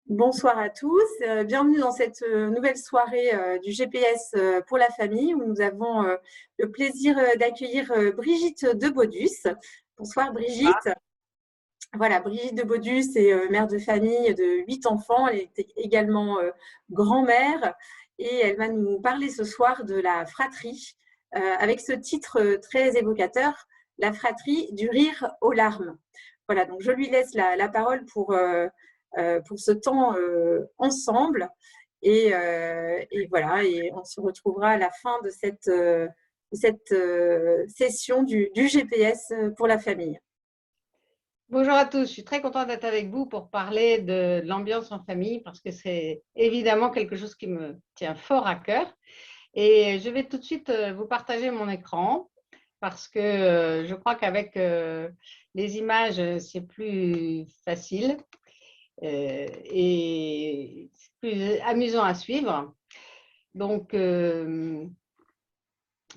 Bonsoir à tous, bienvenue dans cette nouvelle soirée du GPS pour la famille où nous avons le plaisir d'accueillir Brigitte de Baudus. Bonsoir Brigitte. Voilà, Brigitte de Baudus est mère de famille de 8 enfants, elle est également grand-mère et elle va nous parler ce soir de la fratrie avec ce titre très évocateur, La fratrie du rire aux larmes. Voilà, donc je lui laisse la parole pour ce temps ensemble. Et voilà, et on se retrouvera à la fin de cette session du GPS pour la famille. Bonjour à tous, je suis très contente d'être avec vous pour parler de l'ambiance en famille parce que c'est évidemment quelque chose qui me tient fort à cœur. Et je vais tout de suite vous partager mon écran parce que je crois qu'avec les images, c'est plus facile et c'est plus amusant à suivre. Donc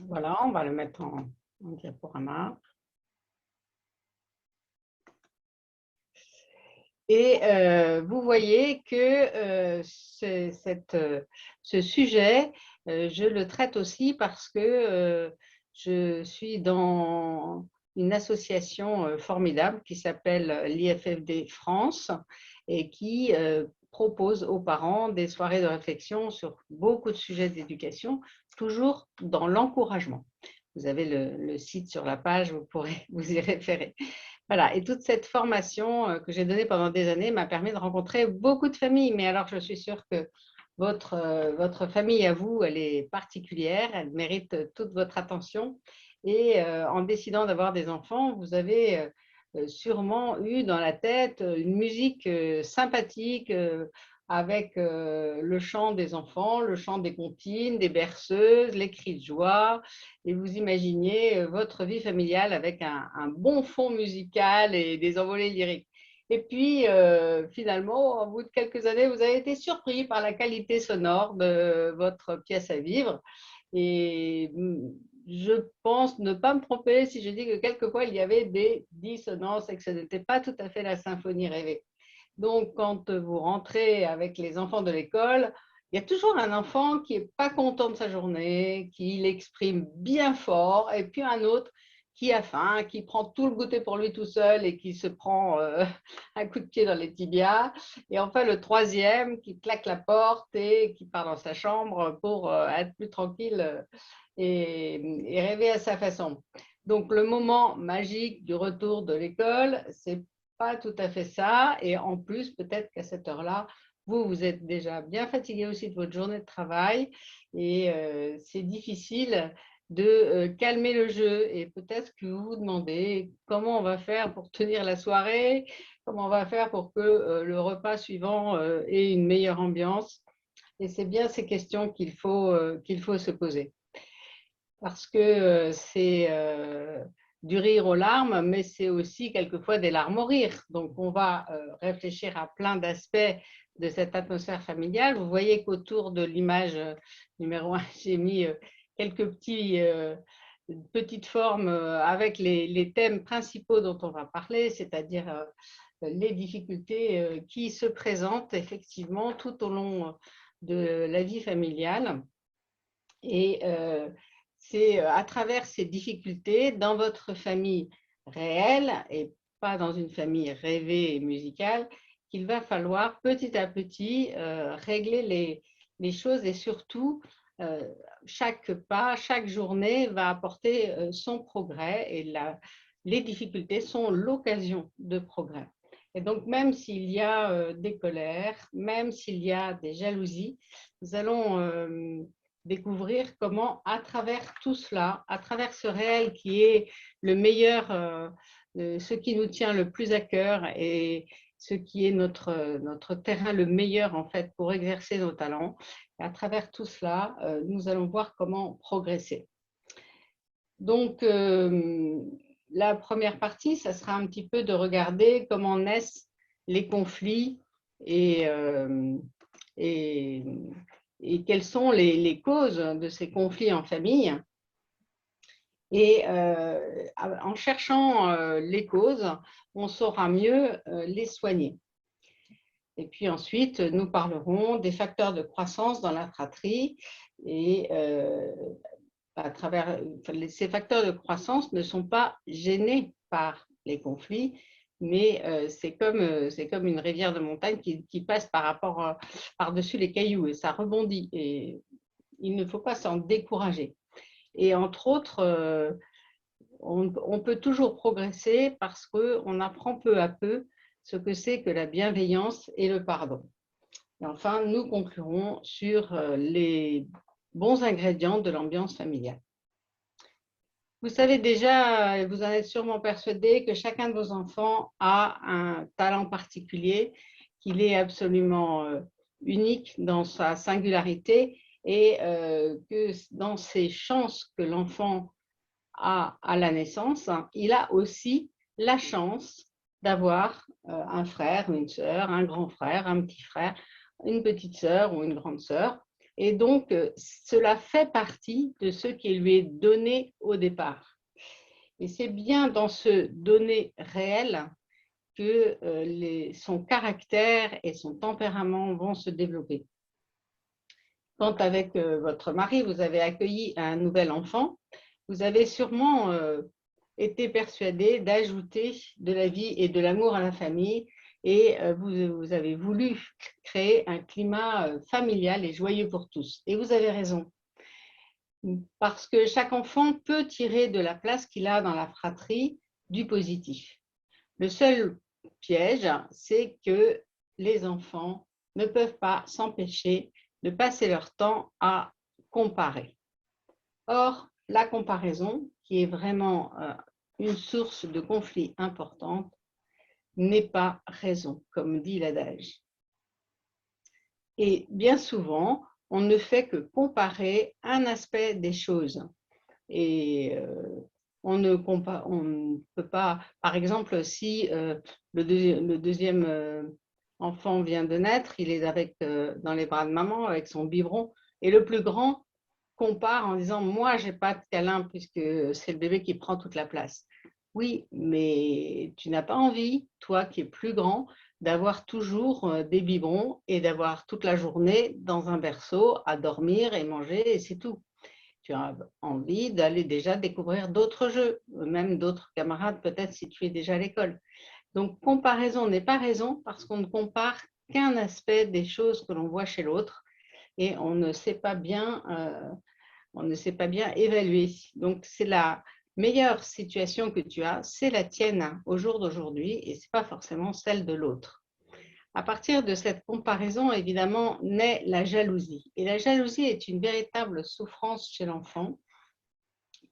voilà, on va le mettre en diaporama. Et vous voyez que ce sujet, je le traite aussi parce que je suis dans une association formidable qui s'appelle l'IFFD France et qui propose aux parents des soirées de réflexion sur beaucoup de sujets d'éducation, toujours dans l'encouragement. Vous avez le site sur la page, vous pourrez vous y référer. Voilà, et toute cette formation que j'ai donnée pendant des années m'a permis de rencontrer beaucoup de familles. Mais alors, je suis sûre que votre famille à vous, elle est particulière, elle mérite toute votre attention. Et en décidant d'avoir des enfants, vous avez sûrement eu dans la tête une musique sympathique avec le chant des enfants, le chant des comptines, des berceuses, les cris de joie, et vous imaginez votre vie familiale avec un bon fond musical et des envolées lyriques. Et puis, finalement, au bout de quelques années, vous avez été surpris par la qualité sonore de votre pièce à vivre. Et je pense ne pas me tromper si je dis que quelquefois, il y avait des dissonances et que ce n'était pas tout à fait la symphonie rêvée. Donc, quand vous rentrez avec les enfants de l'école, il y a toujours un enfant qui n'est pas content de sa journée, qui l'exprime bien fort, et puis un autre qui a faim, qui prend tout le goûter pour lui tout seul et qui se prend un coup de pied dans les tibias. Et enfin, le troisième qui claque la porte et qui part dans sa chambre pour être plus tranquille et rêver à sa façon. Donc, le moment magique du retour de l'école, c'est pas tout à fait ça. Et en plus, peut-être qu'à cette heure-là, vous êtes déjà bien fatigué aussi de votre journée de travail et c'est difficile de calmer le jeu. Et peut-être que vous vous demandez comment on va faire pour tenir la soirée, comment on va faire pour que le repas suivant ait une meilleure ambiance. Et c'est bien ces questions qu'il faut se poser. Parce que c'est du rire aux larmes, mais c'est aussi quelquefois des larmes au rire. Donc, on va réfléchir à plein d'aspects de cette atmosphère familiale. Vous voyez qu'autour de l'image numéro 1, j'ai mis quelques petites formes avec les thèmes principaux dont on va parler, c'est-à-dire les difficultés qui se présentent effectivement tout au long de la vie familiale. Et c'est à travers ces difficultés dans votre famille réelle et pas dans une famille rêvée et musicale qu'il va falloir petit à petit régler les choses et surtout chaque pas, chaque journée va apporter son progrès et les difficultés sont l'occasion de progrès. Et donc même s'il y a des colères, même s'il y a des jalousies, nous allons découvrir comment, à travers tout cela, à travers ce réel qui est le meilleur, ce qui nous tient le plus à cœur et ce qui est notre terrain le meilleur en fait pour exercer nos talents, à travers tout cela, nous allons voir comment progresser. Donc, la première partie, ça sera un petit peu de regarder comment naissent les conflits et quelles sont les causes de ces conflits en famille. Et en cherchant les causes, on saura mieux les soigner. Et puis ensuite, nous parlerons des facteurs de croissance dans la fratrie et à travers ces facteurs de croissance ne sont pas gênés par les conflits, mais c'est comme une rivière de montagne qui passe par-dessus les cailloux et ça rebondit. Et il ne faut pas s'en décourager. Et entre autres, on peut toujours progresser parce qu'on apprend peu à peu ce que c'est que la bienveillance et le pardon. Et enfin, nous conclurons sur les bons ingrédients de l'ambiance familiale. Vous savez déjà, et vous en êtes sûrement persuadé, que chacun de vos enfants a un talent particulier, qu'il est absolument unique dans sa singularité et que dans ses chances que l'enfant a à la naissance, il a aussi la chance d'avoir un frère, une sœur, un grand frère, un petit frère, une petite sœur ou une grande sœur. Et donc, cela fait partie de ce qui lui est donné au départ. Et c'est bien dans ce donné réel que son caractère et son tempérament vont se développer. Quand avec votre mari, vous avez accueilli un nouvel enfant, vous avez sûrement été persuadé d'ajouter de la vie et de l'amour à la famille et vous avez voulu créer un climat familial et joyeux pour tous. Et vous avez raison, parce que chaque enfant peut tirer de la place qu'il a dans la fratrie du positif. Le seul piège, c'est que les enfants ne peuvent pas s'empêcher de passer leur temps à comparer. Or, la comparaison, qui est vraiment une source de conflit importante, n'est pas raison, comme dit l'adage. Et bien souvent, on ne fait que comparer un aspect des choses. Et on ne peut pas, par exemple, si le deuxième enfant vient de naître, il est dans les bras de maman avec son biberon, et le plus grand compare en disant « moi, je n'ai pas de câlin puisque c'est le bébé qui prend toute la place ». Oui, mais tu n'as pas envie, toi qui es plus grand, d'avoir toujours des biberons et d'avoir toute la journée dans un berceau à dormir et manger et c'est tout. Tu as envie d'aller déjà découvrir d'autres jeux, même d'autres camarades peut-être si tu es déjà à l'école. Donc, comparaison n'est pas raison parce qu'on ne compare qu'un aspect des choses que l'on voit chez l'autre et on ne sait pas bien évaluer. Donc, c'est la meilleure situation que tu as, c'est la tienne au jour d'aujourd'hui et ce n'est pas forcément celle de l'autre. À partir de cette comparaison, évidemment, naît la jalousie. Et la jalousie est une véritable souffrance chez l'enfant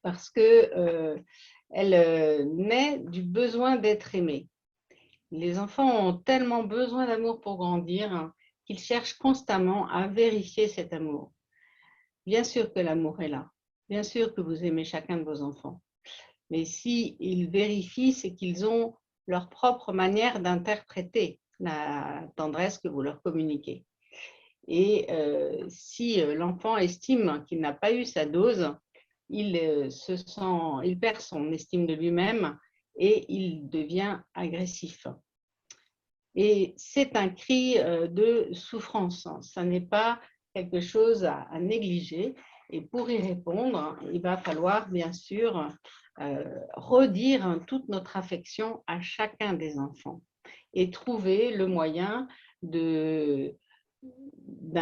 parce qu'elle naît du besoin d'être aimé. Les enfants ont tellement besoin d'amour pour grandir qu'ils cherchent constamment à vérifier cet amour. Bien sûr que l'amour est là, bien sûr que vous aimez chacun de vos enfants, mais s'ils vérifient, c'est qu'ils ont leur propre manière d'interpréter la tendresse que vous leur communiquez. Et si l'enfant estime qu'il n'a pas eu sa dose, il perd son estime de lui-même et il devient agressif. Et c'est un cri de souffrance, ça n'est pas quelque chose à négliger. Et pour y répondre, il va falloir bien sûr redire toute notre affection à chacun des enfants et trouver le moyen d'un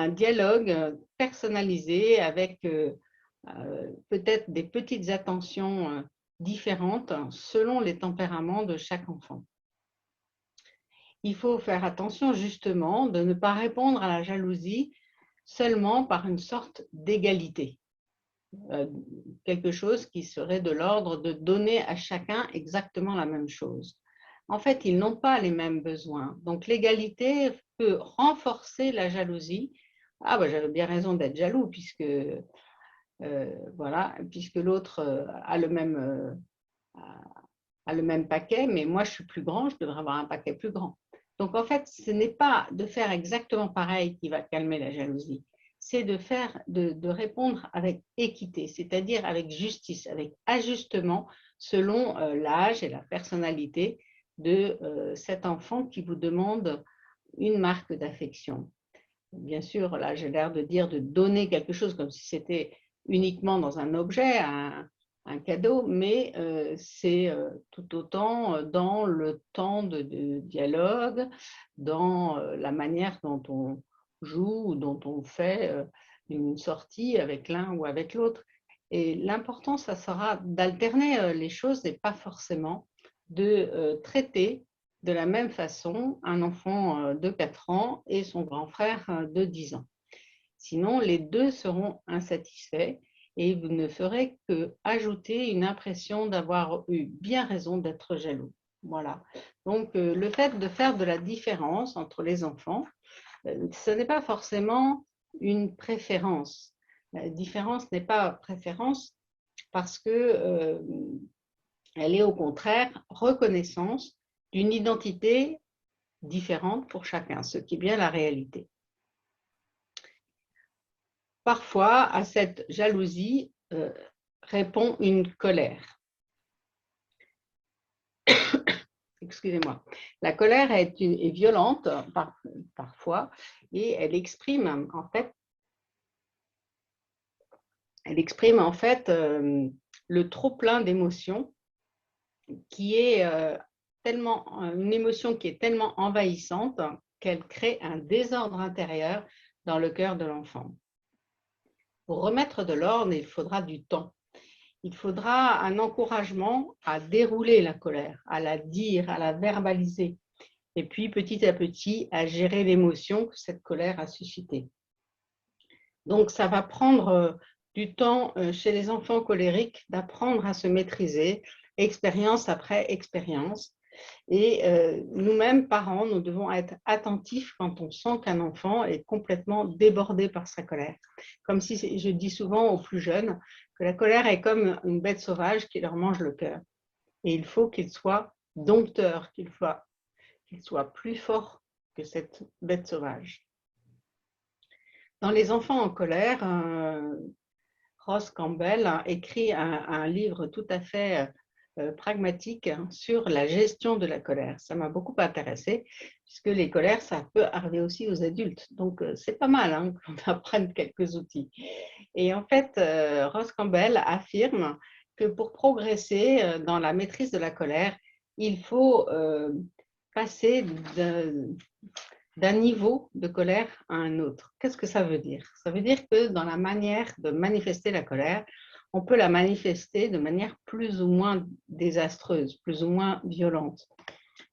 dialogue personnalisé avec peut-être des petites attentions différentes selon les tempéraments de chaque enfant. Il faut faire attention justement de ne pas répondre à la jalousie seulement par une sorte d'égalité. Quelque chose qui serait de l'ordre de donner à chacun exactement la même chose. En fait, ils n'ont pas les mêmes besoins. Donc, l'égalité peut renforcer la jalousie. Ah, ben, j'avais bien raison d'être jaloux puisque l'autre a le même paquet, mais moi, je suis plus grand, je devrais avoir un paquet plus grand. Donc, en fait, ce n'est pas de faire exactement pareil qui va calmer la jalousie. C'est de répondre avec équité, c'est-à-dire avec justice, avec ajustement selon l'âge et la personnalité de cet enfant qui vous demande une marque d'affection. Bien sûr, là, j'ai l'air de dire de donner quelque chose comme si c'était uniquement dans un objet, un cadeau, mais c'est tout autant dans le temps de dialogue, dans la manière dont on joue ou dont on fait une sortie avec l'un ou avec l'autre. Et l'important, ça sera d'alterner les choses et pas forcément de traiter de la même façon un enfant de 4 ans et son grand frère de 10 ans. Sinon, les deux seront insatisfaits et vous ne ferez qu'ajouter une impression d'avoir eu bien raison d'être jaloux. Voilà. Donc, le fait de faire de la différence entre les enfants, ce n'est pas forcément une préférence. La différence n'est pas préférence parce que elle est au contraire reconnaissance d'une identité différente pour chacun, ce qui est bien la réalité. Parfois, à cette jalousie répond une colère. Excusez-moi. La colère est violente parfois et elle exprime en fait le trop-plein d'émotions qui est une émotion qui est tellement envahissante qu'elle crée un désordre intérieur dans le cœur de l'enfant. Pour remettre de l'ordre, il faudra du temps. Il faudra un encouragement à dérouler la colère, à la dire, à la verbaliser, et puis petit à petit à gérer l'émotion que cette colère a suscitée. Donc ça va prendre du temps chez les enfants colériques d'apprendre à se maîtriser, expérience après expérience. Et nous-mêmes, parents, nous devons être attentifs quand on sent qu'un enfant est complètement débordé par sa colère. Comme si, je dis souvent aux plus jeunes, que la colère est comme une bête sauvage qui leur mange le cœur. Et il faut qu'il soit dompteur, qu'il soit plus fort que cette bête sauvage. Dans Les enfants en colère, Ross Campbell a écrit un livre tout à fait pragmatique sur la gestion de la colère. Ça m'a beaucoup intéressée, puisque les colères, ça peut arriver aussi aux adultes. Donc, c'est pas mal qu'on apprenne quelques outils. Et en fait, Ross Campbell affirme que pour progresser dans la maîtrise de la colère, il faut passer d'un niveau de colère à un autre. Qu'est-ce que ça veut dire? Ça veut dire que dans la manière de manifester la colère, on peut la manifester de manière plus ou moins désastreuse, plus ou moins violente.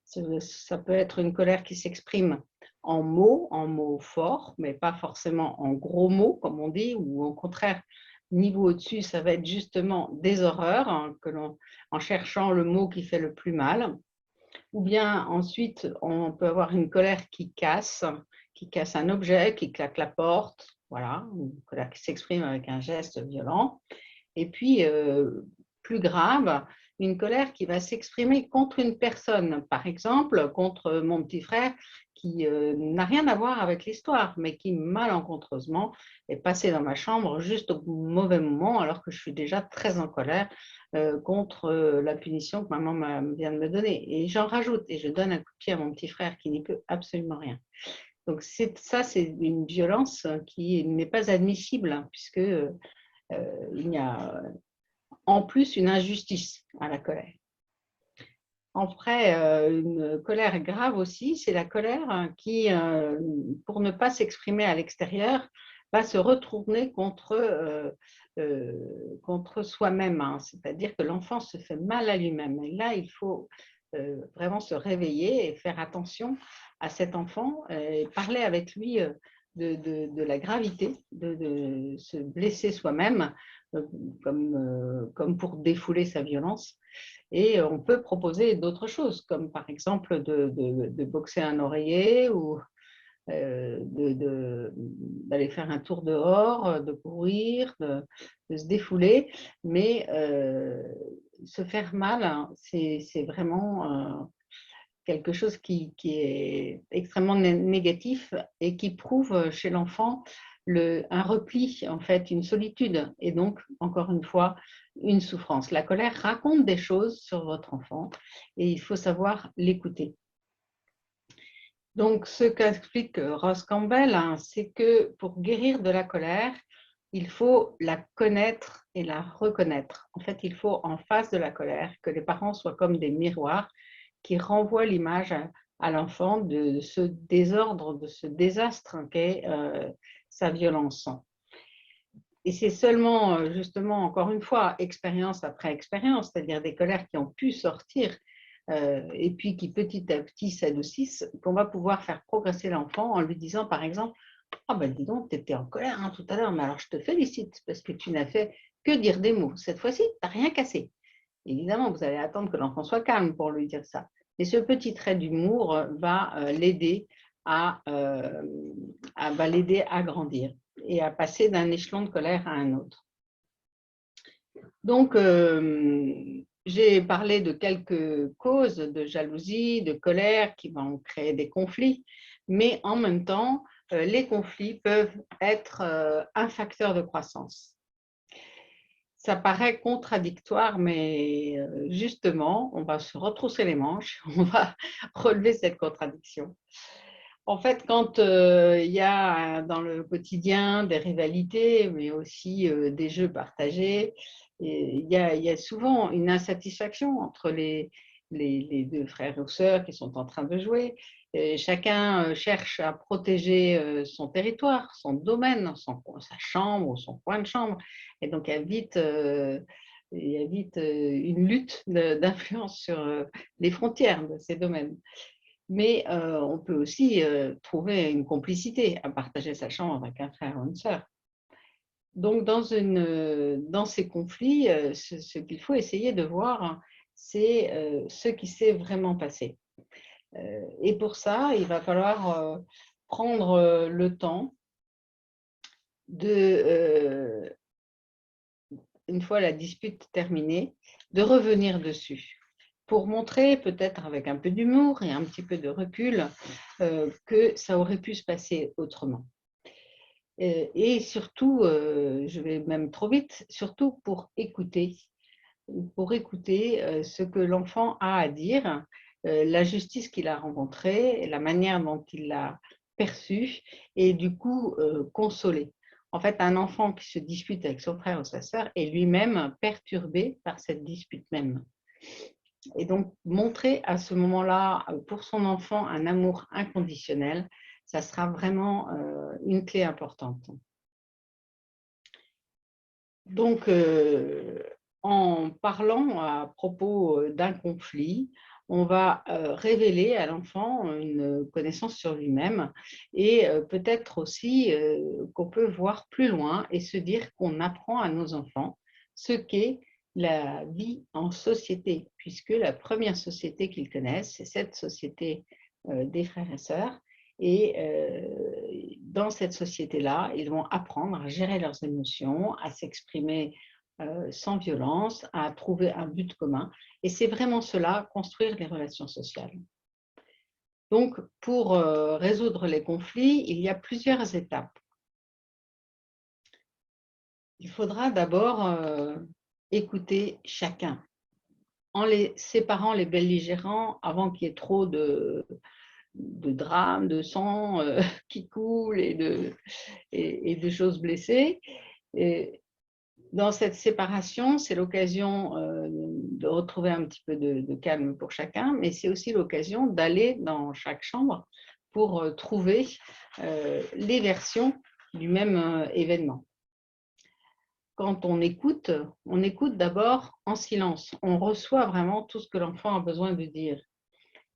Ça peut être une colère qui s'exprime en mots forts, mais pas forcément en gros mots, comme on dit, ou au contraire, niveau au-dessus, ça va être justement des horreurs, en cherchant le mot qui fait le plus mal. Ou bien ensuite, on peut avoir une colère qui casse un objet, qui claque la porte, voilà, une colère qui s'exprime avec un geste violent. Et puis, plus grave, une colère qui va s'exprimer contre une personne, par exemple, contre mon petit frère qui n'a rien à voir avec l'histoire, mais qui malencontreusement est passé dans ma chambre juste au mauvais moment, alors que je suis déjà très en colère contre la punition que maman vient de me donner. Et j'en rajoute, et je donne un coup de pied à mon petit frère qui n'y peut absolument rien. Donc ça, c'est une violence qui n'est pas admissible, puisque il y a en plus une injustice à la colère. Après, une colère grave aussi, c'est la colère qui, pour ne pas s'exprimer à l'extérieur, va se retourner contre soi-même. C'est-à-dire que l'enfant se fait mal à lui-même. Et là, il faut vraiment se réveiller et faire attention à cet enfant et parler avec lui de la gravité de se blesser soi-même comme pour défouler sa violence. Et on peut proposer d'autres choses, comme par exemple de boxer un oreiller ou d'aller faire un tour dehors, de courir, de se défouler. Mais se faire mal, c'est vraiment quelque chose qui est extrêmement négatif et qui prouve chez l'enfant un repli, en fait, une solitude et donc, encore une fois, une souffrance. La colère raconte des choses sur votre enfant et il faut savoir l'écouter. Donc, ce qu'explique Ross Campbell, hein, c'est que pour guérir de la colère, il faut la connaître et la reconnaître. En fait, il faut en face de la colère que les parents soient comme des miroirs qui renvoient l'image à l'enfant de ce désordre, de ce désastre qu'est sa violence. Et c'est seulement, justement, encore une fois, expérience après expérience, c'est-à-dire des colères qui ont pu sortir et puis qui petit à petit s'adoucissent, qu'on va pouvoir faire progresser l'enfant en lui disant, par exemple, ah ben dis donc, tu étais en colère hein, tout à l'heure, mais alors je te félicite parce que tu n'as fait que dire des mots. Cette fois-ci, tu n'as rien cassé. Évidemment, vous allez attendre que l'enfant soit calme pour lui dire ça. Et ce petit trait d'humour va l'aider va l'aider à grandir et à passer d'un échelon de colère à un autre. Donc, j'ai parlé de quelques causes de jalousie, de colère qui vont créer des conflits, mais en même temps, les conflits peuvent être un facteur de croissance. Ça paraît contradictoire, mais justement, on va se retrousser les manches, on va relever cette contradiction. En fait, quand il y a dans le quotidien des rivalités, mais aussi des jeux partagés, il y a souvent une insatisfaction entre les deux frères ou sœurs qui sont en train de jouer. Et chacun cherche à protéger son territoire, son domaine, sa chambre ou son coin de chambre. Et donc, il y a vite une lutte d'influence sur les frontières de ces domaines. Mais on peut aussi trouver une complicité à partager sa chambre avec un frère ou une sœur. Donc, dans ces conflits, ce qu'il faut essayer de voir, c'est ce qui s'est vraiment passé. Et pour ça, il va falloir prendre le temps de, une fois la dispute terminée, de revenir dessus pour montrer, peut-être avec un peu d'humour et un petit peu de recul, que ça aurait pu se passer autrement. Et surtout, je vais même trop vite, surtout pour écouter ce que l'enfant a à dire, la justice qu'il a rencontrée, la manière dont il l'a perçue et du coup consoler. En fait, un enfant qui se dispute avec son frère ou sa sœur est lui-même perturbé par cette dispute même. Et donc, montrer à ce moment-là pour son enfant un amour inconditionnel, ça sera vraiment une clé importante. Donc, en parlant à propos d'un conflit, on va révéler à l'enfant une connaissance sur lui-même et peut-être aussi qu'on peut voir plus loin et se dire qu'on apprend à nos enfants ce qu'est la vie en société, puisque la première société qu'ils connaissent, c'est cette société des frères et sœurs. Et dans cette société-là, ils vont apprendre à gérer leurs émotions, à s'exprimer sans violence, à trouver un but commun. Et c'est vraiment cela, construire les relations sociales. Donc, pour résoudre les conflits, il y a plusieurs étapes. Il faudra d'abord écouter chacun, en les séparant les belligérants avant qu'il y ait trop de drames, de sang qui coule et de choses blessées. Et dans cette séparation, c'est l'occasion de retrouver un petit peu de calme pour chacun, mais c'est aussi l'occasion d'aller dans chaque chambre pour trouver les versions du même événement. Quand on écoute d'abord en silence. On reçoit vraiment tout ce que l'enfant a besoin de dire.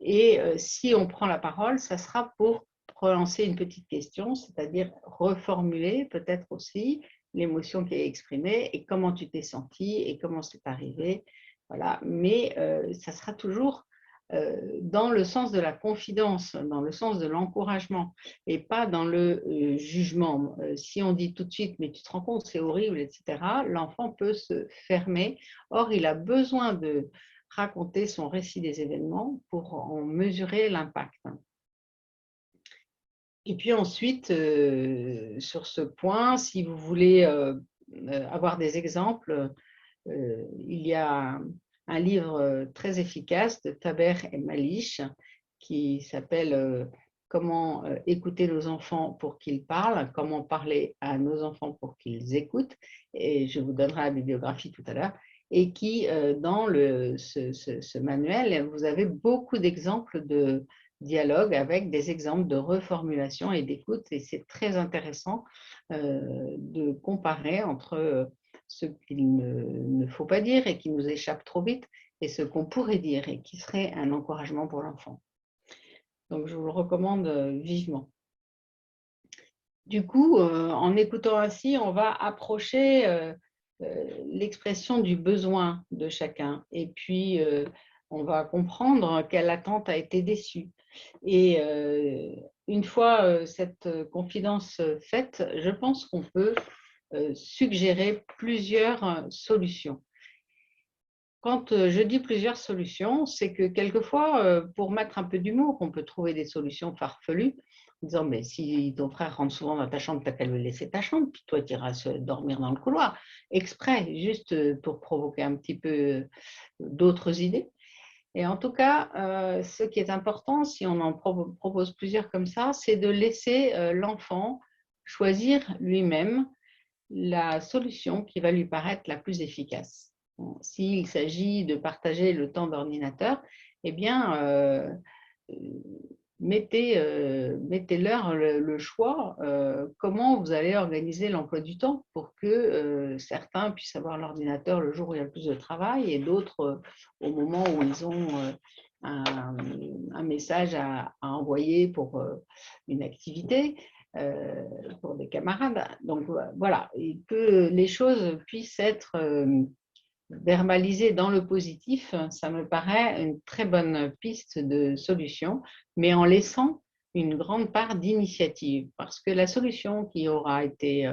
Et si on prend la parole, ça sera pour relancer une petite question, c'est-à-dire reformuler peut-être aussi l'émotion qui est exprimée et comment tu t'es senti et comment c'est arrivé. Voilà. Mais ça sera toujours dans le sens de la confidence, dans le sens de l'encouragement et pas dans le jugement. Si on dit tout de suite, mais tu te rends compte, c'est horrible, etc., l'enfant peut se fermer. Or, il a besoin de raconter son récit des événements pour en mesurer l'impact. Et puis ensuite, sur ce point, si vous voulez avoir des exemples, il y a un livre très efficace de Taber et Malish qui s'appelle comment écouter nos enfants pour qu'ils parlent, comment parler à nos enfants pour qu'ils écoutent, et je vous donnerai la bibliographie tout à l'heure, et qui, dans ce manuel, vous avez beaucoup d'exemples de dialogue avec des exemples de reformulation et d'écoute, et c'est très intéressant de comparer entre ce qu'il ne faut pas dire et qui nous échappe trop vite, et ce qu'on pourrait dire et qui serait un encouragement pour l'enfant. Donc, je vous le recommande vivement. Du coup, en écoutant ainsi, on va approcher l'expression du besoin de chacun. Et puis, on va comprendre quelle attente a été déçue. Et une fois cette confidence faite, je pense qu'on peut suggérer plusieurs solutions. Quand je dis plusieurs solutions, c'est que quelquefois, pour mettre un peu d'humour, on peut trouver des solutions farfelues, en disant, mais si ton frère rentre souvent dans ta chambre, tu n'as qu'à lui laisser ta chambre, puis toi, tu iras dormir dans le couloir, exprès, juste pour provoquer un petit peu d'autres idées. Et en tout cas, ce qui est important, si on en propose plusieurs comme ça, c'est de laisser l'enfant choisir lui-même la solution qui va lui paraître la plus efficace. S'il s'agit de partager le temps d'ordinateur, eh bien, mettez-leur le choix, comment vous allez organiser l'emploi du temps pour que certains puissent avoir l'ordinateur le jour où il y a le plus de travail et d'autres au moment où ils ont un message à envoyer pour une activité. Pour des camarades. Donc voilà, et que les choses puissent être verbalisées dans le positif, ça me paraît une très bonne piste de solution, mais en laissant une grande part d'initiative, parce que la solution qui aura été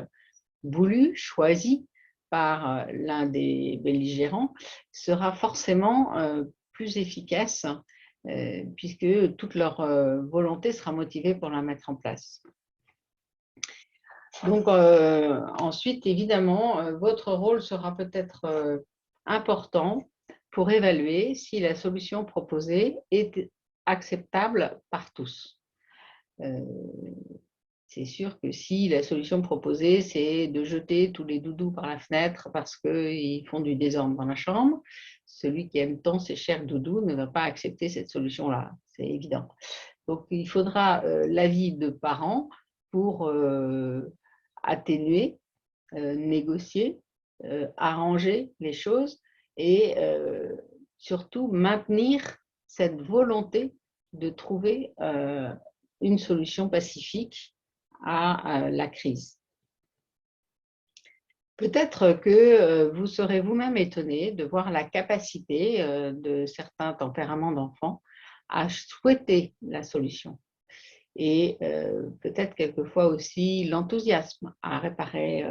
voulue, choisie par l'un des belligérants, sera forcément plus efficace, puisque toute leur volonté sera motivée pour la mettre en place. Donc, ensuite, évidemment, votre rôle sera peut-être important pour évaluer si la solution proposée est acceptable par tous. C'est sûr que si la solution proposée, c'est de jeter tous les doudous par la fenêtre parce qu'ils font du désordre dans la chambre, celui qui aime tant ses chers doudous ne va pas accepter cette solution-là, c'est évident. Donc, il faudra l'avis de parents pour atténuer, négocier, arranger les choses et surtout maintenir cette volonté de trouver une solution pacifique à la crise. Peut-être que vous serez vous-même étonné de voir la capacité de certains tempéraments d'enfants à souhaiter la solution. Et peut-être quelquefois aussi l'enthousiasme à réparer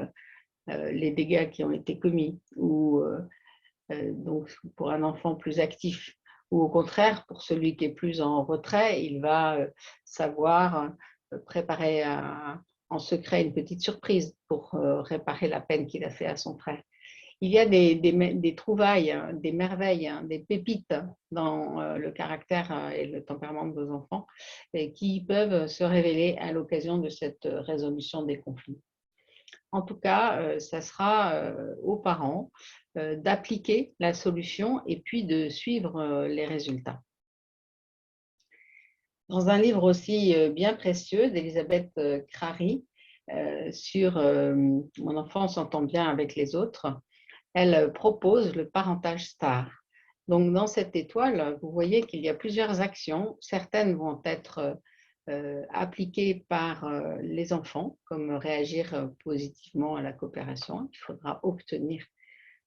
les dégâts qui ont été commis, ou donc pour un enfant plus actif, ou au contraire, pour celui qui est plus en retrait, il va savoir préparer en secret une petite surprise pour réparer la peine qu'il a fait à son frère. Il y a des trouvailles, des merveilles, des pépites dans le caractère et le tempérament de vos enfants qui peuvent se révéler à l'occasion de cette résolution des conflits. En tout cas, ça sera aux parents d'appliquer la solution et puis de suivre les résultats. Dans un livre aussi bien précieux d'Elisabeth Crary sur Mon enfant s'entend bien avec les autres, elle propose le parentage star. Donc, dans cette étoile, vous voyez qu'il y a plusieurs actions. Certaines vont être appliquées par les enfants, comme réagir positivement à la coopération. Il faudra obtenir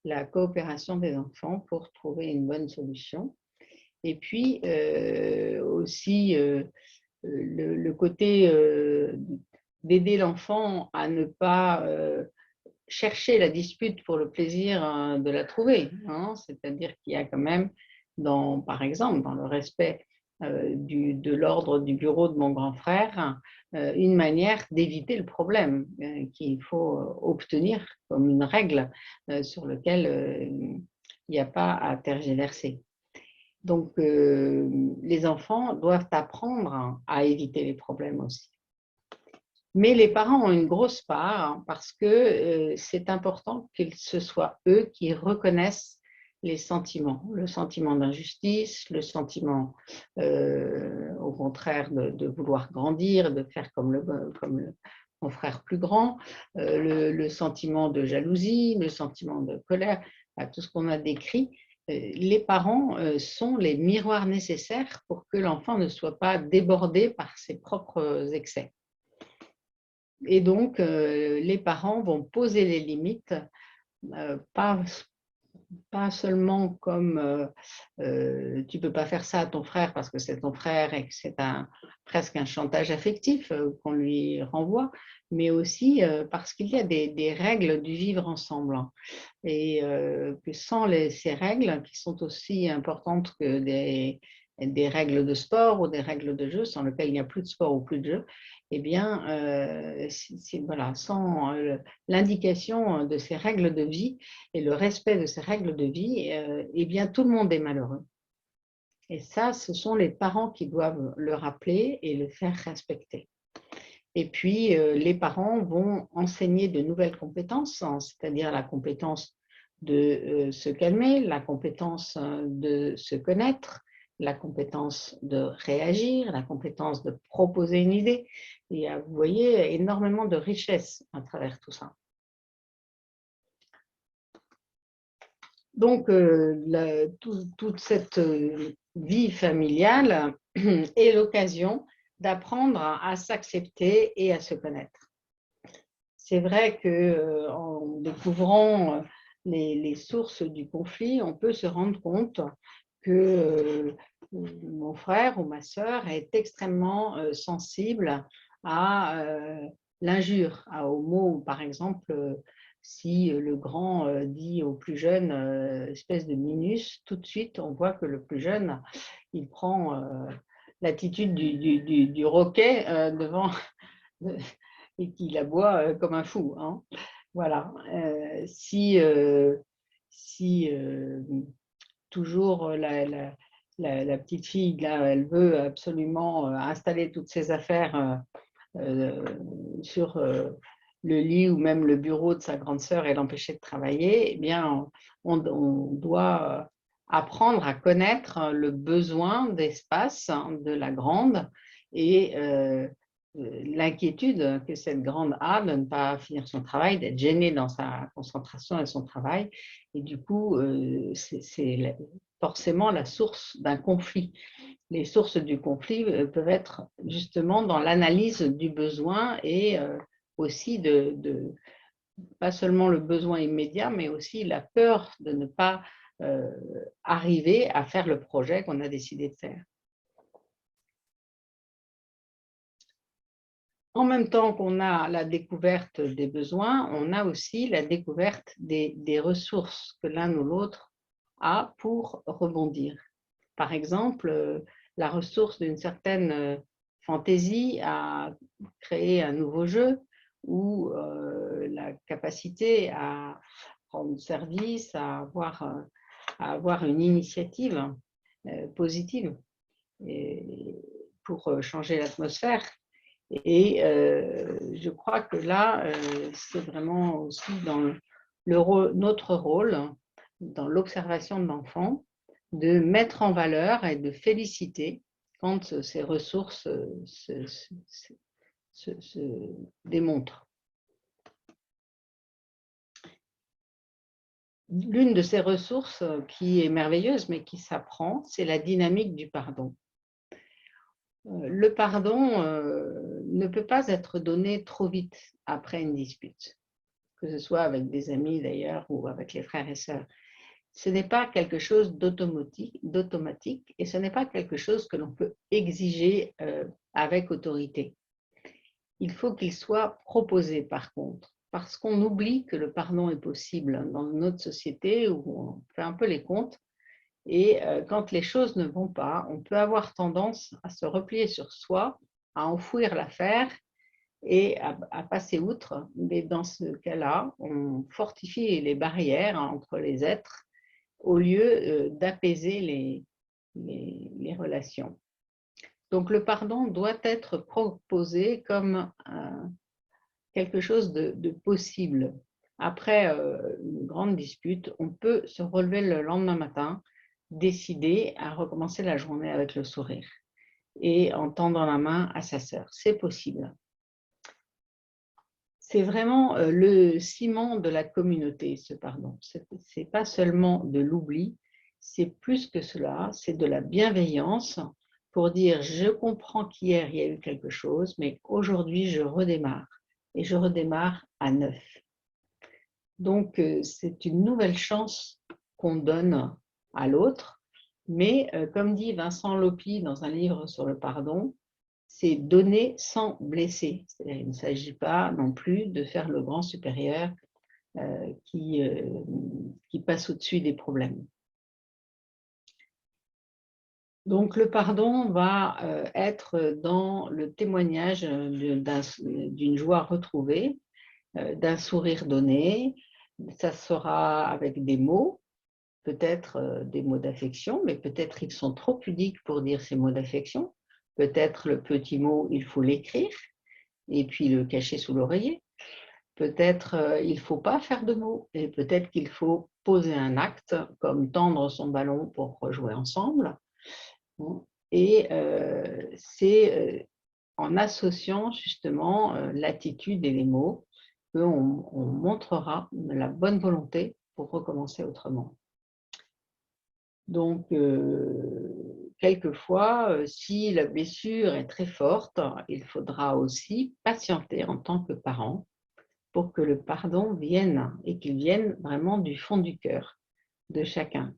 la coopération des enfants pour trouver une bonne solution. Et puis, aussi, le côté d'aider l'enfant à ne pas chercher la dispute pour le plaisir de la trouver, hein. C'est-à-dire qu'il y a quand même, par exemple, dans le respect de l'ordre du bureau de mon grand frère, une manière d'éviter le problème qu'il faut obtenir comme une règle sur laquelle il n'y a pas à tergiverser. Donc, les enfants doivent apprendre à éviter les problèmes aussi. Mais les parents ont une grosse part parce que c'est important que ce soit eux qui reconnaissent les sentiments, le sentiment d'injustice, le sentiment au contraire de vouloir grandir, de faire comme mon frère plus grand, le sentiment de jalousie, le sentiment de colère, tout ce qu'on a décrit. Les parents sont les miroirs nécessaires pour que l'enfant ne soit pas débordé par ses propres excès. Et donc, les parents vont poser les limites, pas seulement comme tu ne peux pas faire ça à ton frère parce que c'est ton frère et que c'est presque un chantage affectif qu'on lui renvoie, mais aussi parce qu'il y a des règles du vivre ensemble. Et que sans ces règles, qui sont aussi importantes que des règles de sport ou des règles de jeu, sans lesquelles il n'y a plus de sport ou plus de jeu, eh bien, voilà, sans l'indication de ces règles de vie et le respect de ces règles de vie, eh bien, tout le monde est malheureux. Et ça, ce sont les parents qui doivent le rappeler et le faire respecter. Et puis, les parents vont enseigner de nouvelles compétences, c'est-à-dire la compétence de se calmer, la compétence de se connaître, la compétence de réagir, la compétence de proposer une idée. Il y a, vous voyez, énormément de richesse à travers tout ça. Donc, toute cette vie familiale est l'occasion d'apprendre à s'accepter et à se connaître. C'est vrai qu'en découvrant les sources du conflit, on peut se rendre compte que mon frère ou ma sœur est extrêmement sensible à l'injure, au mot, par exemple, si le grand dit au plus jeune espèce de minus, tout de suite on voit que le plus jeune, il prend l'attitude du roquet devant et qu'il aboie comme un fou. Hein. Voilà. Si toujours la petite fille, là, elle veut absolument installer toutes ses affaires sur le lit ou même le bureau de sa grande sœur et l'empêcher de travailler, eh bien, on doit apprendre à connaître le besoin d'espace de la grande et l'inquiétude que cette grande a de ne pas finir son travail, d'être gênée dans sa concentration et son travail. Et du coup, c'est forcément la source d'un conflit. Les sources du conflit peuvent être justement dans l'analyse du besoin et aussi pas seulement le besoin immédiat, mais aussi la peur de ne pas arriver à faire le projet qu'on a décidé de faire. En même temps qu'on a la découverte des besoins, on a aussi la découverte des ressources que l'un ou l'autre a pour rebondir. Par exemple, la ressource d'une certaine fantaisie à créer un nouveau jeu ou la capacité à rendre service, à avoir une initiative positive pour changer l'atmosphère. Et je crois que là, c'est vraiment aussi dans notre rôle, dans l'observation de l'enfant, de mettre en valeur et de féliciter quand ces ressources se démontrent. L'une de ces ressources qui est merveilleuse, mais qui s'apprend, c'est la dynamique du pardon. Le pardon ne peut pas être donné trop vite après une dispute, que ce soit avec des amis d'ailleurs ou avec les frères et sœurs. Ce n'est pas quelque chose d'automatique et ce n'est pas quelque chose que l'on peut exiger avec autorité. Il faut qu'il soit proposé par contre, parce qu'on oublie que le pardon est possible dans notre société où on fait un peu les comptes. Et quand les choses ne vont pas, on peut avoir tendance à se replier sur soi, à enfouir l'affaire et à passer outre. Mais dans ce cas-là, on fortifie les barrières entre les êtres au lieu d'apaiser les relations. Donc, le pardon doit être proposé comme quelque chose de possible. Après une grande dispute, on peut se relever le lendemain matin, décider à recommencer la journée avec le sourire et en tendant la main à sa sœur. C'est possible. C'est vraiment le ciment de la communauté, ce pardon. Ce n'est pas seulement de l'oubli, c'est plus que cela, c'est de la bienveillance pour dire je comprends qu'hier il y a eu quelque chose, mais aujourd'hui je redémarre et je redémarre à neuf. Donc c'est une nouvelle chance qu'on donne à l'autre, mais comme dit Vincent Lopi dans un livre sur le pardon, c'est donner sans blesser. Il ne s'agit pas non plus de faire le grand supérieur qui passe au-dessus des problèmes. Donc le pardon va être dans le témoignage d'une joie retrouvée, d'un sourire donné. Ça sera avec des mots, peut-être des mots d'affection, mais peut-être ils sont trop pudiques pour dire ces mots d'affection. Peut-être le petit mot, il faut l'écrire et puis le cacher sous l'oreiller. Peut-être il ne faut pas faire de mots et peut-être qu'il faut poser un acte comme tendre son ballon pour rejouer ensemble. Et c'est en associant justement l'attitude et les mots qu'on montrera la bonne volonté pour recommencer autrement. Donc, quelquefois, si la blessure est très forte, il faudra aussi patienter en tant que parent pour que le pardon vienne et qu'il vienne vraiment du fond du cœur de chacun.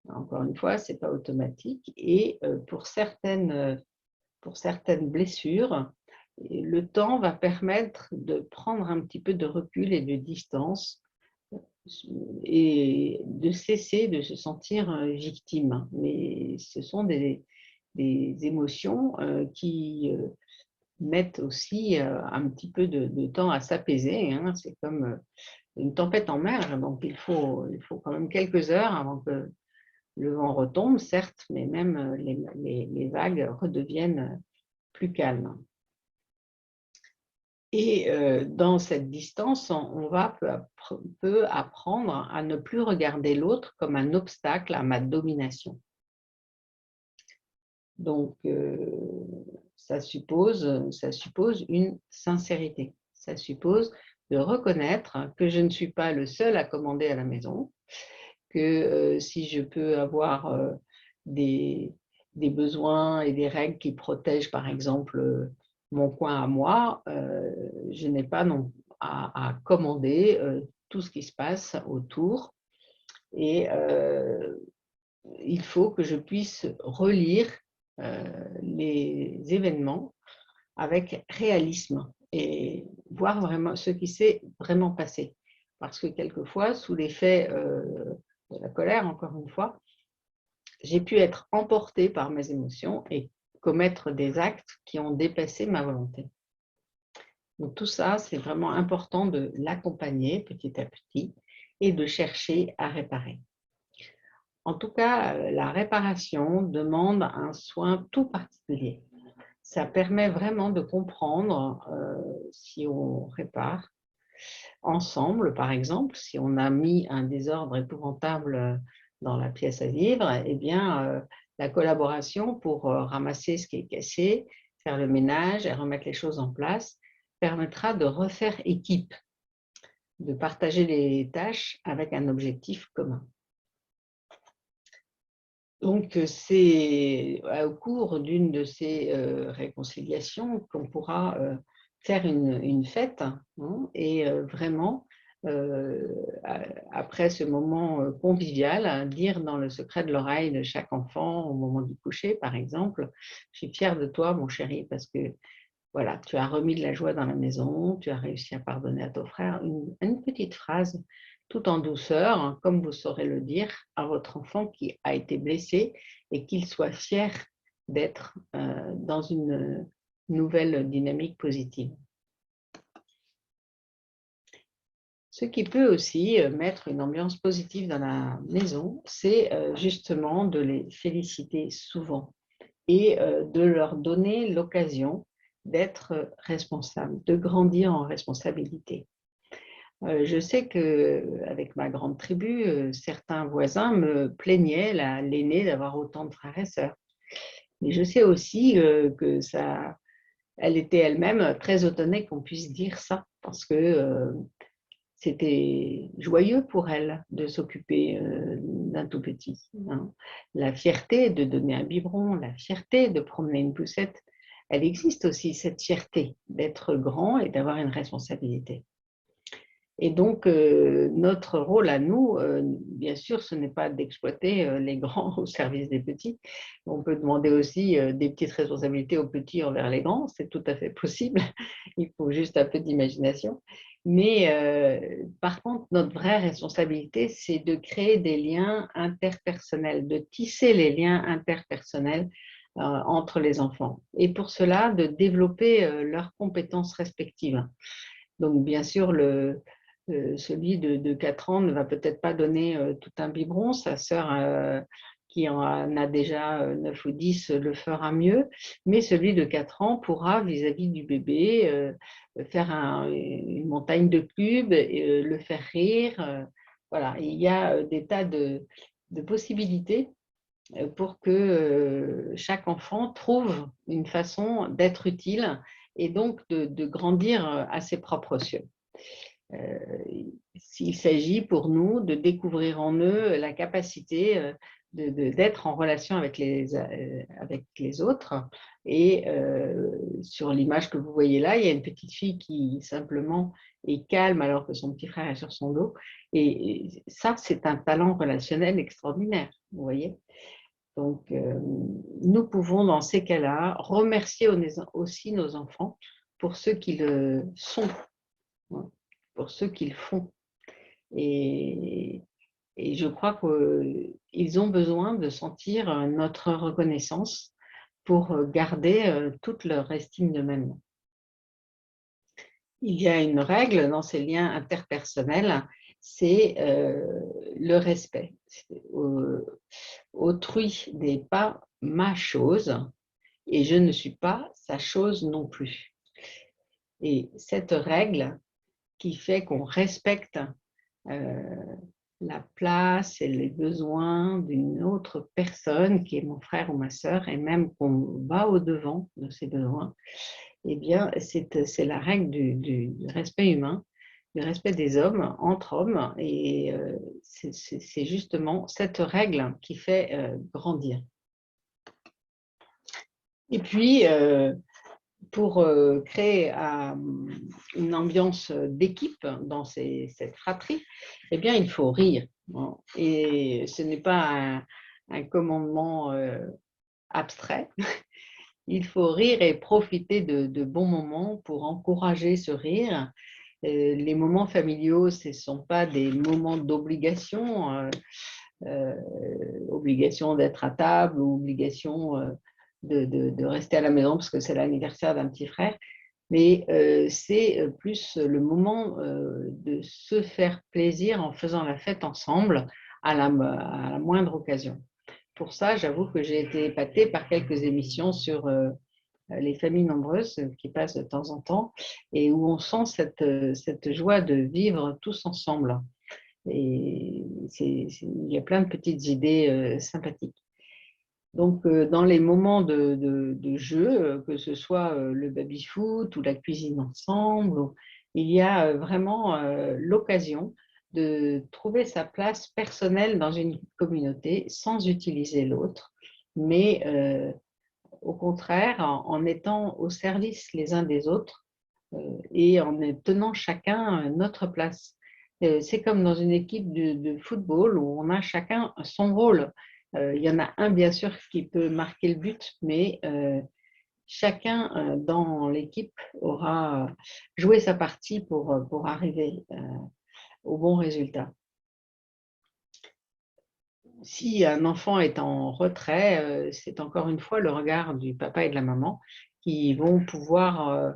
Encore une fois, ce n'est pas automatique et pour certaines blessures, le temps va permettre de prendre un petit peu de recul et de distance et de cesser de se sentir victime. Mais ce sont des émotions qui mettent aussi un petit peu de temps à s'apaiser. Hein. C'est comme une tempête en mer, donc il faut quand même quelques heures avant que le vent retombe, certes, mais même les vagues redeviennent plus calmes. Et dans cette distance, on va peu apprendre à ne plus regarder l'autre comme un obstacle à ma domination. Donc, ça suppose une sincérité. Ça suppose de reconnaître que je ne suis pas le seul à commander à la maison, que si je peux avoir des besoins et des règles qui protègent, par exemple, mon coin à moi, je n'ai pas à commander tout ce qui se passe autour. Et il faut que je puisse relire les événements avec réalisme et voir vraiment ce qui s'est vraiment passé. Parce que quelquefois, sous l'effet de la colère, encore une fois, j'ai pu être emportée par mes émotions et commettre des actes qui ont dépassé ma volonté. Donc tout ça, c'est vraiment important de l'accompagner petit à petit et de chercher à réparer. En tout cas, la réparation demande un soin tout particulier. Ça permet vraiment de comprendre si on répare ensemble, par exemple, si on a mis un désordre épouvantable dans la pièce à vivre, eh bien, la collaboration pour ramasser ce qui est cassé, faire le ménage et remettre les choses en place permettra de refaire équipe, de partager les tâches avec un objectif commun. Donc, c'est au cours d'une de ces réconciliations qu'on pourra faire une fête hein, et vraiment, après ce moment convivial, hein, dire dans le secret de l'oreille de chaque enfant au moment du coucher, par exemple, « Je suis fière de toi, mon chéri, parce que voilà, tu as remis de la joie dans la maison, tu as réussi à pardonner à ton frère. » Une petite phrase tout en douceur, hein, comme vous saurez le dire à votre enfant qui a été blessé et qu'il soit fier d'être dans une nouvelle dynamique positive. Ce qui peut aussi mettre une ambiance positive dans la maison, c'est justement de les féliciter souvent et de leur donner l'occasion d'être responsables, de grandir en responsabilité. Je sais qu'avec ma grande tribu, certains voisins me plaignaient, l'aînée, d'avoir autant de frères et sœurs. Mais je sais aussi que ça, elle était elle-même très étonnée qu'on puisse dire ça, parce que c'était joyeux pour elle de s'occuper d'un tout petit, hein. La fierté de donner un biberon, la fierté de promener une poussette, elle existe aussi, cette fierté d'être grand et d'avoir une responsabilité. Et donc, notre rôle à nous, bien sûr, ce n'est pas d'exploiter les grands au service des petits. On peut demander aussi des petites responsabilités aux petits envers les grands, c'est tout à fait possible. Il faut juste un peu d'imagination. Mais par contre, notre vraie responsabilité, c'est de créer des liens interpersonnels, de tisser les liens interpersonnels entre les enfants. Et pour cela, de développer leurs compétences respectives. Donc, bien sûr, celui de 4 ans ne va peut-être pas donner tout un biberon. Sa sœur, qui en a déjà 9 ou 10, le fera mieux. Mais celui de 4 ans pourra, vis-à-vis du bébé, faire une montagne de cubes, le faire rire. Voilà, il y a des tas de possibilités pour que chaque enfant trouve une façon d'être utile et donc de grandir à ses propres cieux. S'il s'agit pour nous de découvrir en eux la capacité d'être en relation avec les autres. Et sur l'image que vous voyez là, il y a une petite fille qui simplement est calme alors que son petit frère est sur son dos. Et ça, c'est un talent relationnel extraordinaire, vous voyez. Donc, nous pouvons, dans ces cas-là, remercier aussi nos enfants pour ce qu'ils sont, hein, pour ce qu'ils font. Et je crois qu'ils ont besoin de sentir notre reconnaissance pour garder toute leur estime d'eux-mêmes. Il y a une règle dans ces liens interpersonnels, c'est le respect. Autrui n'est pas ma chose et je ne suis pas sa chose non plus. Et cette règle qui fait qu'on respecte la place et les besoins d'une autre personne qui est mon frère ou ma sœur, et même qu'on va au-devant de ces besoins, eh bien, c'est la règle du respect humain, du respect des hommes entre hommes, et c'est justement cette règle qui fait grandir. Et puis, pour créer une ambiance d'équipe dans cette fratrie, eh bien, il faut rire, hein. Et ce n'est pas un commandement abstrait. Il faut rire et profiter de bons moments pour encourager ce rire. Les moments familiaux, ce ne sont pas des moments d'obligation, obligation d'être à table ou obligation de rester à la maison parce que c'est l'anniversaire d'un petit frère, mais c'est plus le moment de se faire plaisir en faisant la fête ensemble à la moindre occasion. Pour ça, j'avoue que j'ai été épatée par quelques émissions sur les familles nombreuses qui passent de temps en temps et où on sent cette joie de vivre tous ensemble. Et il y a plein de petites idées sympathiques. Donc, dans les moments de jeu, que ce soit le baby-foot ou la cuisine ensemble, il y a vraiment l'occasion de trouver sa place personnelle dans une communauté sans utiliser l'autre, mais au contraire, en étant au service les uns des autres et en tenant chacun notre place. C'est comme dans une équipe de football où on a chacun son rôle. Il y en a un, bien sûr, qui peut marquer le but, mais chacun dans l'équipe aura joué sa partie pour arriver au bon résultat. Si un enfant est en retrait, c'est encore une fois le regard du papa et de la maman qui vont pouvoir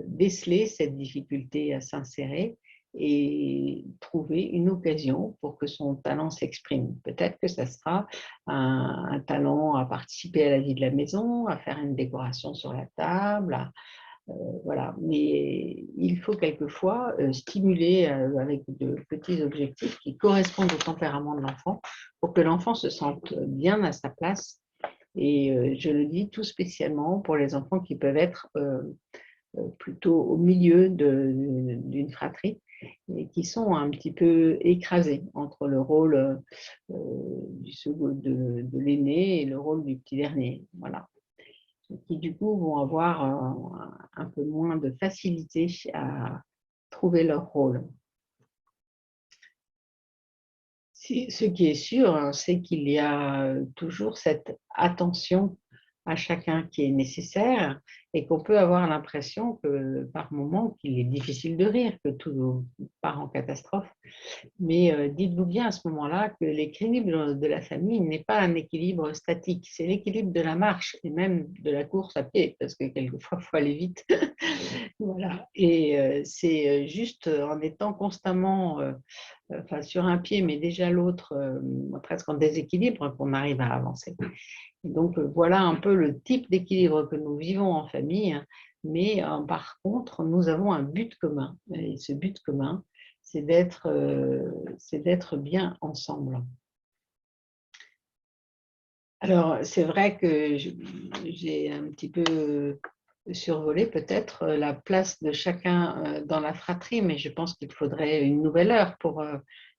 déceler cette difficulté à s'insérer et trouver une occasion pour que son talent s'exprime. Peut-être que ça sera un talent à participer à la vie de la maison, à faire une décoration sur la table, voilà. Mais il faut quelquefois stimuler avec de petits objectifs qui correspondent au tempérament de l'enfant pour que l'enfant se sente bien à sa place. Et je le dis tout spécialement pour les enfants qui peuvent être plutôt au milieu d'une fratrie et qui sont un petit peu écrasés entre le rôle de l'aîné et le rôle du petit dernier. Voilà. Qui du coup vont avoir un peu moins de facilité à trouver leur rôle. Ce qui est sûr, hein, c'est qu'il y a toujours cette attention à chacun qui est nécessaire et qu'on peut avoir l'impression que par moments qu'il est difficile de rire, que tout part en catastrophe. Mais dites-vous bien à ce moment-là que l'équilibre de la famille n'est pas un équilibre statique, c'est l'équilibre de la marche et même de la course à pied, parce que quelquefois, il faut aller vite. Voilà. Et c'est juste en étant constamment enfin, sur un pied, mais déjà l'autre presque en déséquilibre, qu'on arrive à avancer. Et donc, voilà un peu le type d'équilibre que nous vivons en famille, mais par contre, nous avons un but commun. Et ce but commun, c'est d'être bien ensemble. Alors, c'est vrai que j'ai un petit peu survolé peut-être la place de chacun dans la fratrie, mais je pense qu'il faudrait une nouvelle heure pour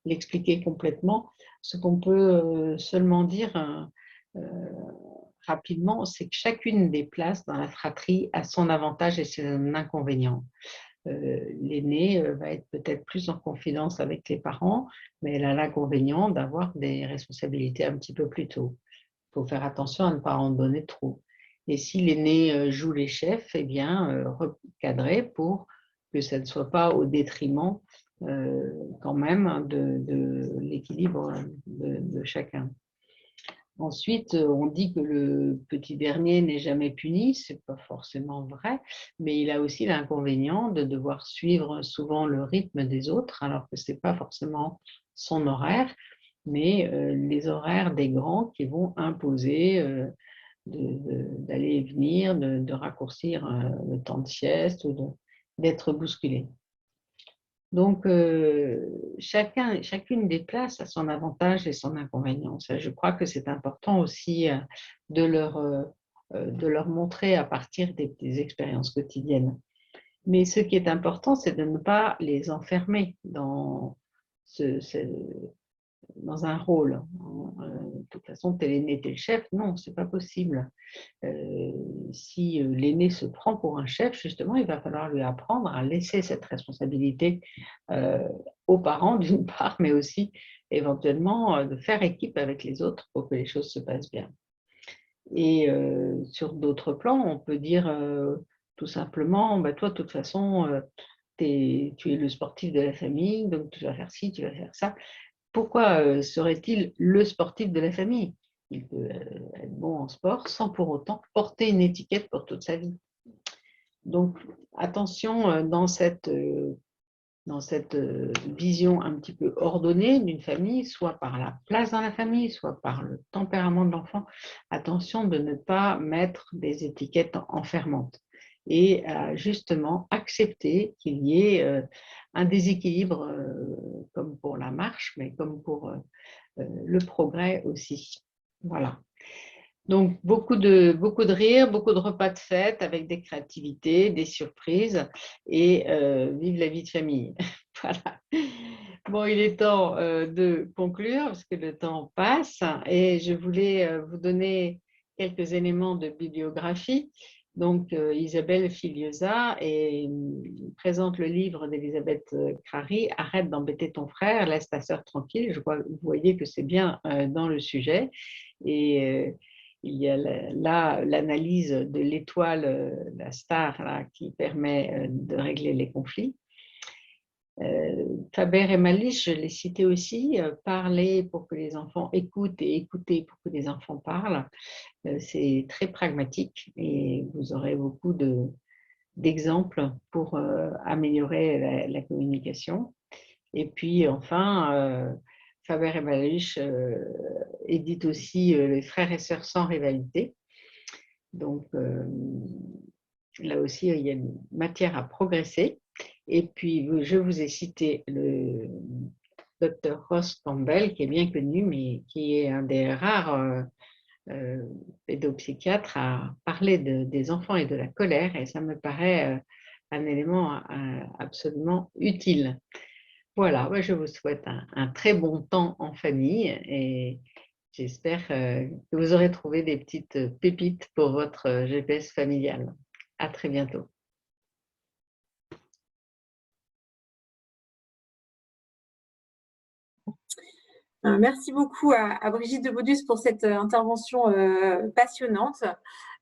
l'expliquer complètement. Ce qu'on peut seulement dire rapidement, c'est que chacune des places dans la fratrie a son avantage et son inconvénient. L'aînée va être peut-être plus en confidence avec les parents, mais elle a l'inconvénient d'avoir des responsabilités un petit peu plus tôt. Il faut faire attention à ne pas en donner trop. Et si l'aîné joue les chefs, eh bien, recadrer pour que ça ne soit pas au détriment quand même de l'équilibre de chacun. Ensuite, on dit que le petit dernier n'est jamais puni, ce n'est pas forcément vrai, mais il a aussi l'inconvénient de devoir suivre souvent le rythme des autres, alors que ce n'est pas forcément son horaire, mais les horaires des grands qui vont imposer d'aller et venir, de raccourcir le temps de sieste ou d'être bousculé. Donc, chacune des places a son avantage et son inconvénient. Ça, je crois que c'est important aussi de leur montrer à partir des expériences quotidiennes. Mais ce qui est important, c'est de ne pas les enfermer dans dans un rôle. De toute façon, t'es l'aîné, t'es le chef. Non, c'est pas possible. Si l'aîné se prend pour un chef, justement, il va falloir lui apprendre à laisser cette responsabilité aux parents d'une part, mais aussi éventuellement de faire équipe avec les autres pour que les choses se passent bien. Et sur d'autres plans, on peut dire tout simplement, bah, toi, de toute façon, tu es le sportif de la famille, donc tu vas faire ci, tu vas faire ça. Pourquoi serait-il le sportif de la famille? Il peut être bon en sport sans pour autant porter une étiquette pour toute sa vie. Donc, attention dans cette vision un petit peu ordonnée d'une famille, soit par la place dans la famille, soit par le tempérament de l'enfant. Attention de ne pas mettre des étiquettes enfermantes et justement accepter qu'il y ait un déséquilibre comme pour la marche, mais comme pour le progrès aussi. Voilà. Donc, beaucoup de rire, beaucoup de repas de fête avec des créativités, des surprises et vive la vie de famille. Voilà. Bon, il est temps de conclure parce que le temps passe et je voulais vous donner quelques éléments de bibliographie. Donc, Isabelle Filiosa présente le livre d'Elisabeth Crary, Arrête d'embêter ton frère, laisse ta sœur tranquille. Je crois que vous voyez que c'est bien dans le sujet. Et il y a là l'analyse de l'étoile, la star, là, qui permet de régler les conflits. Faber et Malice, je l'ai cité aussi, parler pour que les enfants écoutent et écouter pour que les enfants parlent. C'est très pragmatique et vous aurez beaucoup d'exemples pour améliorer la communication. Et puis enfin, Faber et Maluche édite aussi Les frères et sœurs sans rivalité. Donc là aussi, il y a une matière à progresser. Et puis, je vous ai cité le docteur Ross Campbell, qui est bien connu, mais qui est un des rares pédopsychiatres à parler des enfants et de la colère, et ça me paraît un élément absolument utile. Voilà, moi, je vous souhaite un très bon temps en famille et j'espère que vous aurez trouvé des petites pépites pour votre GPS familial. À très bientôt. Merci beaucoup à Brigitte de Baudus pour cette intervention passionnante.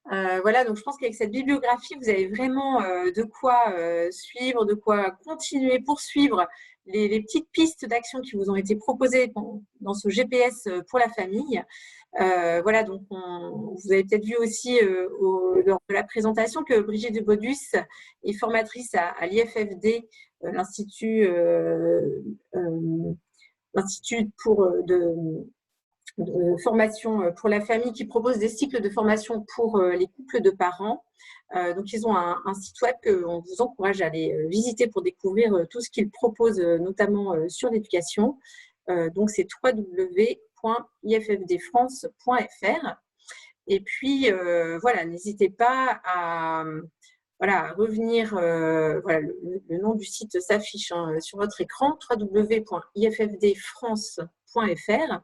Voilà, donc je pense qu'avec cette bibliographie, vous avez vraiment de quoi suivre, de quoi continuer, poursuivre les petites pistes d'action qui vous ont été proposées dans ce GPS pour la famille. Voilà, donc vous avez peut-être vu aussi lors de la présentation que Brigitte de Baudus est formatrice à l'IFFD, l'Institut de formation pour la famille, qui propose des cycles de formation pour les couples de parents. Donc, ils ont un site web qu'on vous encourage à aller visiter pour découvrir tout ce qu'ils proposent, notamment sur l'éducation. Donc, c'est www.iffdfrance.fr. Et puis, voilà, n'hésitez pas à revenir. Voilà, le nom du site s'affiche sur votre écran, www.iffdfrance.fr.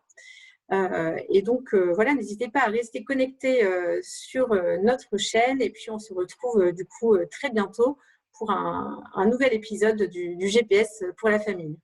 Et donc, voilà, n'hésitez pas à rester connecté sur notre chaîne. Et puis, on se retrouve du coup très bientôt pour un nouvel épisode du GPS pour la famille.